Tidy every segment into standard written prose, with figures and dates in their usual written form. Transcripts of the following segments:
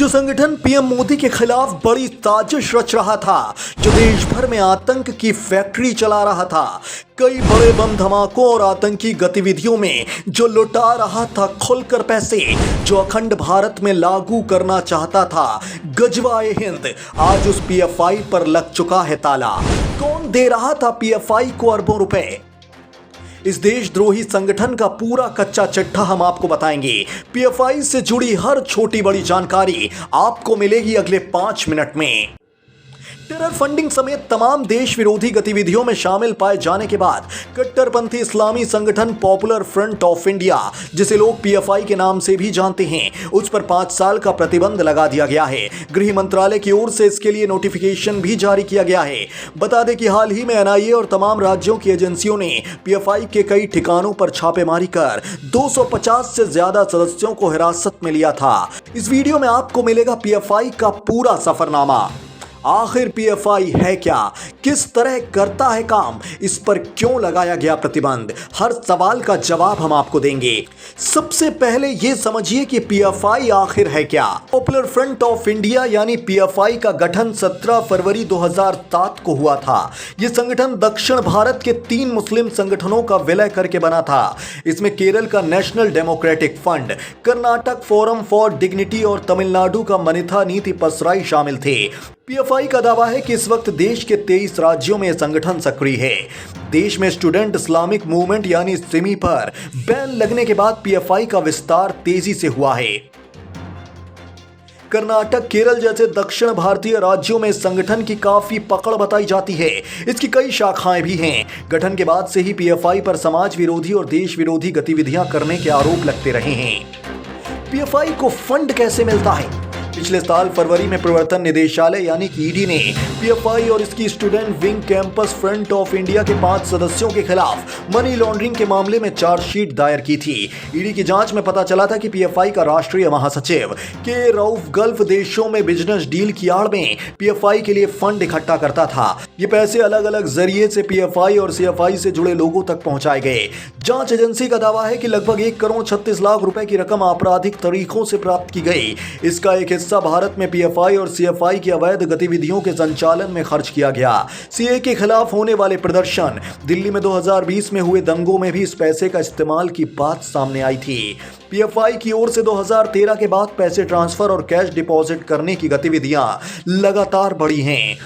जो संगठन पीएम मोदी के खिलाफ बड़ी साजिश रच रहा था, जो देश भर में आतंक की फैक्ट्री चला रहा था, कई बड़े बम धमाकों और आतंकी गतिविधियों में जो लुटा रहा था खुलकर पैसे, जो अखंड भारत में लागू करना चाहता था गजवाए हिंद, आज उस पीएफआई पर लग चुका है ताला। कौन दे रहा था पीएफआई को अरबों रुपए? इस देशद्रोही संगठन का पूरा कच्चा चिट्ठा हम आपको बताएंगे। पीएफआई से जुड़ी हर छोटी बड़ी जानकारी आपको मिलेगी अगले 5 मिनट में। टेरर फंडिंग समेत तमाम देश विरोधी गतिविधियों में शामिल पाए जाने के बाद कट्टरपंथी इस्लामी संगठन पॉपुलर फ्रंट ऑफ इंडिया, जिसे लोग पीएफआई के नाम से भी जानते हैं, उस पर 5 साल का प्रतिबंध लगा दिया गया है। गृह मंत्रालय की ओर से इसके लिए नोटिफिकेशन भी जारी किया गया है। बता दें कि हाल ही में एनआईए और तमाम राज्यों की एजेंसियों ने पीएफआई के कई ठिकानों पर छापेमारी कर 250 से ज्यादा सदस्यों को हिरासत में लिया था। इस वीडियो में आपको मिलेगा पीएफआई का पूरा सफरनामा। आखिर पीएफआई है क्या, किस तरह करता है काम, इस पर क्यों लगाया गया प्रतिबंध, हर सवाल का जवाब हम आपको देंगे। सबसे पहले यह समझिए कि पीएफआई आखिर है क्या। पॉपुलर फ्रंट ऑफ इंडिया यानी पीएफआई का गठन 17 फरवरी 2007 को हुआ था। यह संगठन दक्षिण भारत के 3 मुस्लिम संगठनों का विलय करके बना था। इसमें केरल का national democratic front, Karnataka forum for dignity और तमिलनाडु का मनिथा नीति पसराई शामिल थे। पीएफआई का दावा है कि इस वक्त देश के 23 राज्यों में संगठन सक्रिय है। देश में स्टूडेंट इस्लामिक मूवमेंट यानी सिमी पर बैन लगने के बाद पीएफआई का विस्तार तेजी से हुआ है। कर्नाटक, केरल जैसे दक्षिण भारतीय राज्यों में संगठन की काफी पकड़ बताई जाती है। इसकी कई शाखाएं भी हैं। गठन के बाद से ही पीएफआई पर समाज विरोधी और देश विरोधी गतिविधियां करने के आरोप लगते रहे हैं। पीएफआई को फंड कैसे मिलता है? पिछले साल फरवरी में प्रवर्तन निदेशालय यानी कि ईडी ने पीएफआई और इसकी student wing campus front of India के 5 सदस्यों के खिलाफ मनी लॉन्ड्रिंग के मामले में चार्जशीट दायर की थी। ईडी की जांच में पता चला था कि पीएफआई का राष्ट्रीय महासचिव के रऊफ गल्फ देशों में बिजनेस डील की आड़ में पीएफआई के लिए फंड इकट्ठा करता था। ये पैसे अलग अलग जरिए से पीएफआई और सीएफआई से जुड़े लोगों तक पहुंचाए गए। जांच एजेंसी का दावा है कि लगभग 1 करोड़ 36 लाख रुपए की रकम आपराधिक तरीकों से प्राप्त की गई। इसका एक हिस्सा भारत में पीएफआई और सीएफआई की अवैध गतिविधियों के संचालन में खर्च किया गया। सीए के खिलाफ होने वाले प्रदर्शन, दिल्ली में 2020 में हुए दंगों में भी इस पैसे का इस्तेमाल की बात सामने आई थी। पीएफआई की ओर से 2013 के बाद पैसे ट्रांसफर और कैश डिपॉजिट करने की गतिविधियां लगातार बढ़ी हैं।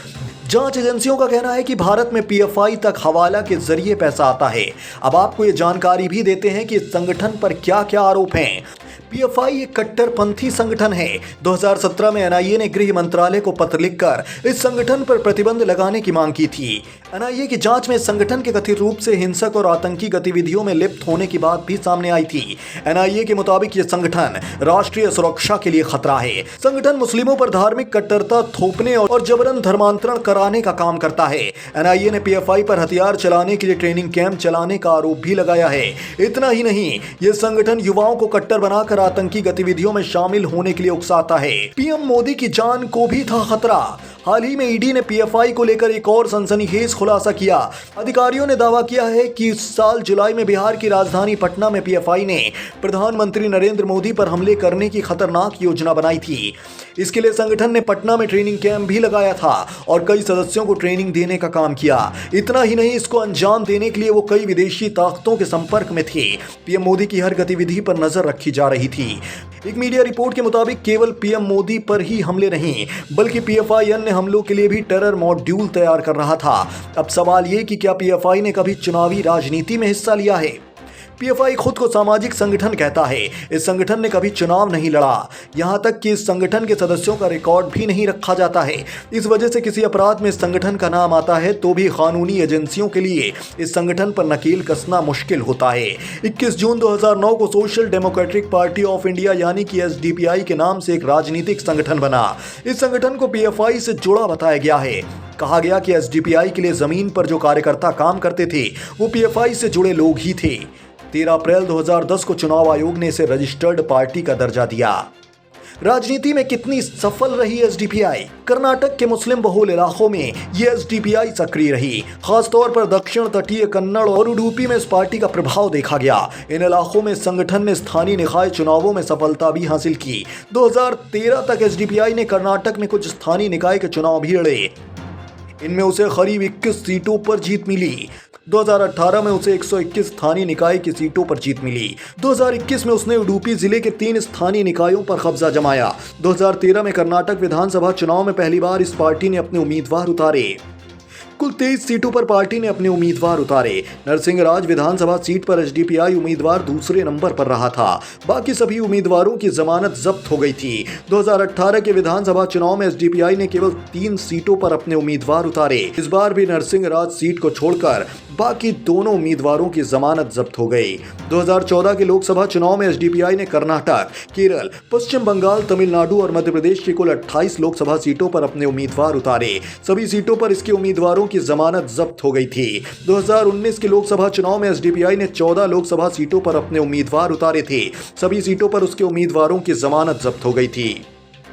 जांच एजेंसियों का कहना है कि भारत में पीएफआई तक हवाला के जरिए पैसा आता है। अब आपको ये जानकारी भी देते हैं कि इस संगठन पर क्या क्या आरोप हैं। पीएफआई एक कट्टरपंथी संगठन है। 2017 में एनआईए ने गृह मंत्रालय को पत्र लिखकर इस संगठन पर प्रतिबंध लगाने की मांग की थी। एनआईए की जांच में संगठन के कथित रूप से हिंसक और आतंकी गतिविधियों में लिप्त होने की बात भी सामने आई थी। एनआईए के मुताबिक यह संगठन राष्ट्रीय सुरक्षा के लिए खतरा है। संगठन मुस्लिमों पर धार्मिक कट्टरता थोपने और जबरन धर्मांतरण कराने का काम करता है। एनआईए ने पीएफआई पर हथियार चलाने के लिए ट्रेनिंग कैंप चलाने का आरोप भी लगाया है। इतना ही नहीं, यह संगठन युवाओं को कट्टर बनाकर आतंकी गतिविधियों में शामिल होने के लिए उकसाता है। पीएम मोदी की जान को भी था खतरा। हाल ही में ईडी ने पीएफआई को लेकर एक और सनसनीखेज खुलासा किया। अधिकारियों ने दावा किया है कि इस साल जुलाई में बिहार की राजधानी पटना में पीएफआई ने प्रधानमंत्री नरेंद्र मोदी पर हमले करने की खतरनाक योजना बनाई थी। इसके लिए संगठन ने पटना में ट्रेनिंग कैंप भी लगाया था और कई सदस्यों को ट्रेनिंग देने का काम किया। इतना ही नहीं, इसको अंजाम देने के लिए वो कई विदेशी ताकतों के संपर्क में थे। पीएम मोदी की हर गतिविधि पर नजर रखी जा रही थी। एक मीडिया रिपोर्ट के मुताबिक केवल पीएम मोदी पर ही हमले नहीं, बल्कि पीएफआई अन्य हमलों के लिए भी टेरर मॉड्यूल तैयार कर रहा था। अब सवाल ये कि क्या पीएफआई ने कभी चुनावी राजनीति में हिस्सा लिया है? पीएफआई खुद को सामाजिक संगठन कहता है। इस संगठन ने कभी चुनाव नहीं लड़ा। यहां तक कि इस संगठन के सदस्यों का रिकॉर्ड भी नहीं रखा जाता है। इस वजह से किसी अपराध में इस संगठन का नाम आता है तो भी कानूनी एजेंसियों के लिए इस संगठन पर नकेल कसना मुश्किल होता है। 21 जून 2009 को social democratic party of India यानी कि एसडीपीआई के नाम से एक राजनीतिक संगठन बना। इस संगठन को पीएफआई से जुड़ा बताया गया है। कहा गया कि एसडीपीआई के लिए जमीन पर जो कार्यकर्ता काम करते थे वो पीएफआई से जुड़े लोग ही थे। 13 अप्रैल 2010 को चुनाव आयोग ने इसे रजिस्टर्ड पार्टी का दर्जा दिया। राजनीति में कितनी सफल रही एसडीपीआई? कर्नाटक के मुस्लिम बहुल इलाकों में ये एसडीपीआई सक्रिय रही। खासतौर पर दक्षिण तटीय कन्नड़ और उडुपी में इस पार्टी का प्रभाव देखा गया। इन इलाकों में संगठन ने स्थानीय निकाय चुनावों में सफलता भी हासिल की। 2013 तक एसडीपीआई ने कर्नाटक में कुछ स्थानीय निकाय के चुनाव भी लड़े। इनमें उसे करीब 21 सीटों पर जीत मिली। 2018 में उसे 121 स्थानीय निकाय की सीटों पर जीत मिली। 2021 में उसने उडुपी जिले के 3 स्थानीय निकायों पर कब्जा जमाया। 2013 में कर्नाटक विधानसभा चुनाव में पहली बार इस पार्टी ने अपने उम्मीदवार उतारे। कुल 23 सीटों पर पार्टी ने अपने उम्मीदवार उतारे। नरसिंहराज विधानसभा सीट पर एसडीपीआई उम्मीदवार दूसरे नंबर पर रहा था। बाकी सभी उम्मीदवारों की जमानत जब्त हो गई थी। 2018 के विधानसभा चुनाव में एसडीपीआई ने केवल 3 सीटों पर अपने उम्मीदवार उतारे। इस बार भी नरसिंहराज सीट को छोड़कर बाकी दोनों उम्मीदवारों की जमानत जब्त हो गई। 2014 के लोकसभा चुनाव में एसडीपीआई ने कर्नाटक, केरल, पश्चिम बंगाल, तमिलनाडु और मध्य प्रदेश की कुल 28 लोकसभा सीटों पर अपने उम्मीदवार उतारे। सभी सीटों पर इसके उम्मीदवारों की जमानत जब्त हो गई थी। 2019 के लोकसभा चुनाव में एसडीपीआई ने 14 लोकसभा सीटों पर अपने उम्मीदवार उतारे थे। सभी सीटों पर उसके उम्मीदवारों की जमानत जब्त हो गई थी।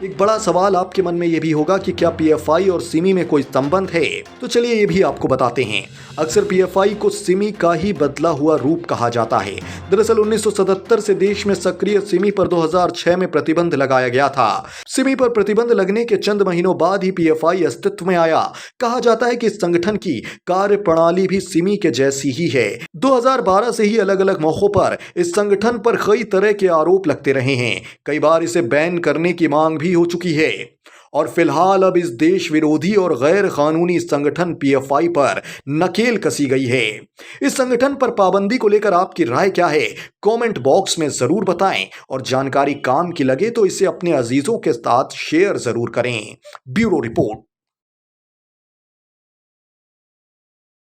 एक बड़ा सवाल आपके मन में यह भी होगा कि क्या पीएफआई और सिमी में कोई संबंध है? तो चलिए ये भी आपको बताते हैं। अक्सर पीएफआई को सिमी का ही बदला हुआ रूप कहा जाता है। दरअसल 1977 से देश में सक्रिय सिमी पर 2006 में प्रतिबंध लगाया गया था। सिमी पर प्रतिबंध लगने के चंद महीनों बाद ही पीएफआई अस्तित्व में आया। कहा जाता है कि इस संगठन की कार्य प्रणाली भी सिमी के जैसी ही है। 2012 से ही अलग अलग मौकों पर इस संगठन पर कई तरह के आरोप लगते रहे हैं। कई बार इसे बैन करने की मांग भी हो चुकी है और फिलहाल अब इस देश विरोधी और गैर कानूनी संगठन पीएफआई पर नकेल कसी गई है। इस संगठन पर पाबंदी को लेकर आपकी राय क्या है? कमेंट बॉक्स में जरूर बताएं और जानकारी काम की लगे तो इसे अपने अजीजों के साथ शेयर जरूर करें। Bureau report.